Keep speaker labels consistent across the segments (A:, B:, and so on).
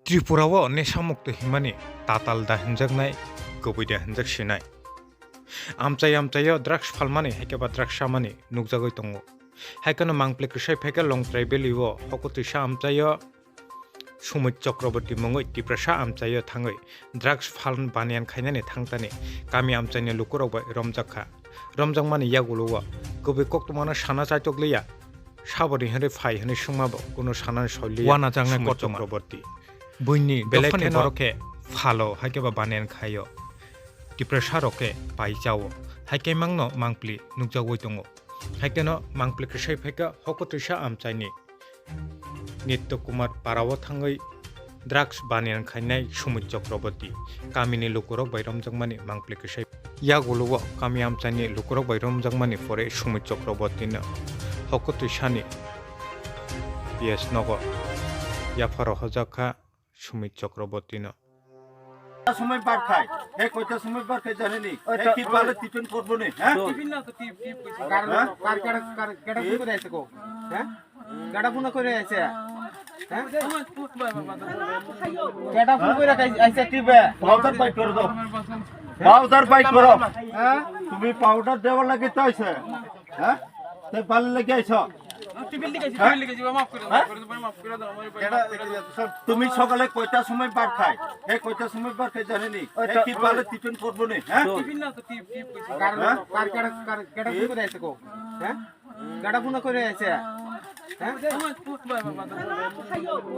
A: त्रिपुराव नेशामुक्त हिमानि ताताल दाहिनजागनाय गुबै हिनजागसिनाय आमचाय drugs फालमानि हाइकेबा drugs सामानि नुकजागै दङ हाइकानो मांप्ले कृषाय फेके लं ट्राइबेलिव हकतिसा आमचाय सुमित चक्रवर्ती मुङै तिप्रासा आमचाय थाङै द्राग्स फाल बानियान खायनानि थांतानि गामि आमचायनि लुकुरावबाय रमजांमानि यागुलुवा गुबै कक्तमाना साना चाइतगलिया साबरि हरे फाइ हने सुमाबो कुनो सानान सलिया वाना जांनाय चक्रवर्ती बुइनि बेलेखे बरके फालो हाइकेबा बानियान खायो तिप्रासा रके पाइजावो हाइके मांनो मांप्ली नुकजागै दङ हाइकेनो मांप्ले कृषाय फेके हकतिसा आमचायनि नित्य कुमार पाराव थाङै द्राग्स बानियान खायनाय सुमित चक्रवर्ती गामिनि लुकुराव बैरमजांमानि मांप्ले कृषाय यागुलुवा गामि आमचायनि लुकुराव बैरमजांमानि फरे सुमित चक्रवर्तीनो हकतिसानि पिएस नगर याफार हजाखा सुमित चक्रवर्तीनो
B: সময় বার খায় হে কয়টা সময় বার খায় জানেনি হে কি পালে টিফিন করব নি হ্যাঁ
C: টিফিন না তো টিপ কইছে কার কেডা ফোন করে আইছে কো হ্যাঁ কেডা ফোন করে আইছে হ্যাঁ কেডা ফোন করে আইছে টিপে
B: পাউডার বাইট করে দাও পাউডার বাইট করো হ্যাঁ তুমি পাউডার দেওয়ার লাগি তো আইছে হ্যাঁ তে পালে লাগি আইছো
C: টিফিন লিখেছি মাফ করে দাও
B: তুমি সকালে কয়টা সময় বার খায় হে কয়টা সময় বার খায় জানেনি হে কি পালে টিফিন করব নি হ্যাঁ
C: টিফিন না তো টিপ কইছে কার কেডা ফোন করে আইছে কো হ্যাঁ কেডা ফোন করে আইছে হ্যাঁ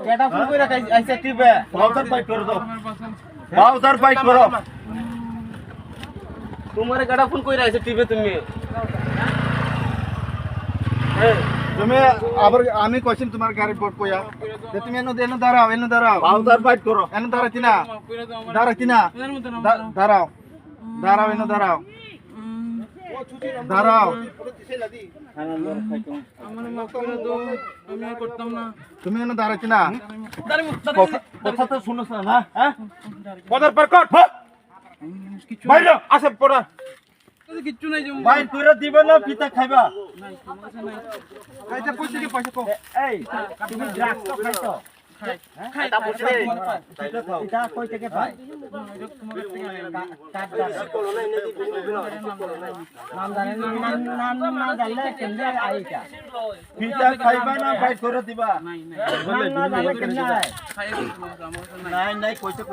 C: কেডা ফোন করে আইছে টিপে
B: পাউডার বাইট করে দাও পাউডার বাইট করো
C: তোমারে কেডা ফোন করে আইছে টিপে তুমি
B: তুমি আবার আমি কইছিন তোমার গাড়ি বোর্ড কইয়া যে তুমি এনো দাঁড়াও পাউডার বাইট করো এনো দাঁড়াতি না দাঁড়াও এনো দাঁড়াও
C: আমার মাফ করে দাও আমি আর করতাম না
B: তুমি এনো দাঁড়াতি না কথা তো শুনছ না হ্যাঁ
C: পদার পর কর
B: বাইরে আসে পড়া
C: কিচ্ছু নাই যে
B: বাইর করে দিবে না পিতা খাইবা
C: খাইতে পয়সা কো
B: এই তুমি ড্রাগস তো খাইছো
C: খাই
B: তা বলছে
C: এটা কই থেকে পাই নাম জানলে কেমনে আইতা
B: পিতা খাইবা না বাইর করে দিবা নাই কইতে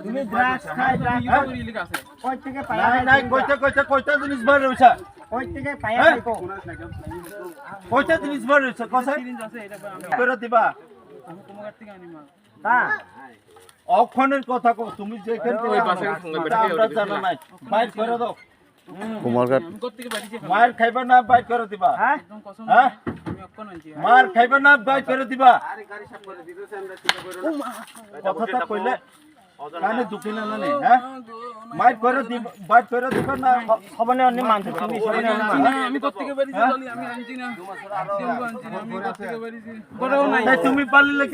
C: তুমি ড্রাগস খাই কই থেকে পাই
B: নাই কইতে জিনিস বার রইছা
C: কই থেকে পাই কো
B: কইতে জিনিস বার রইছা কসা করে দিবা
C: আমি তোমার থেকে আনি মা
B: তা অক্ষণের কথা কও তুমি যেখানে ওই বাসার সঙ্গে বেটা আমরা জানা নাই বাইর করে দাও
D: কুমারঘাট
C: আমি কত থেকে বাড়িতে
B: মার খাইবা না বাইর করে দিবা
C: একদম কসম
B: হ্যাঁ
C: আমি অক্ষণ আনছি
B: মার খাইবা না বাইর করে দিবা কথাটা কইলে কানে দুঃখী না নে হ্যাঁ বাইর করে দিবা বাইর করে দিবা না সবানে অন্য মানতে তুমি সবানে অন্য মান
C: আমি কত থেকে বাড়িতে চলি আমি আনছি না আমি কত থেকে বাড়িতে বড়ও নাই
B: তুমি পারলে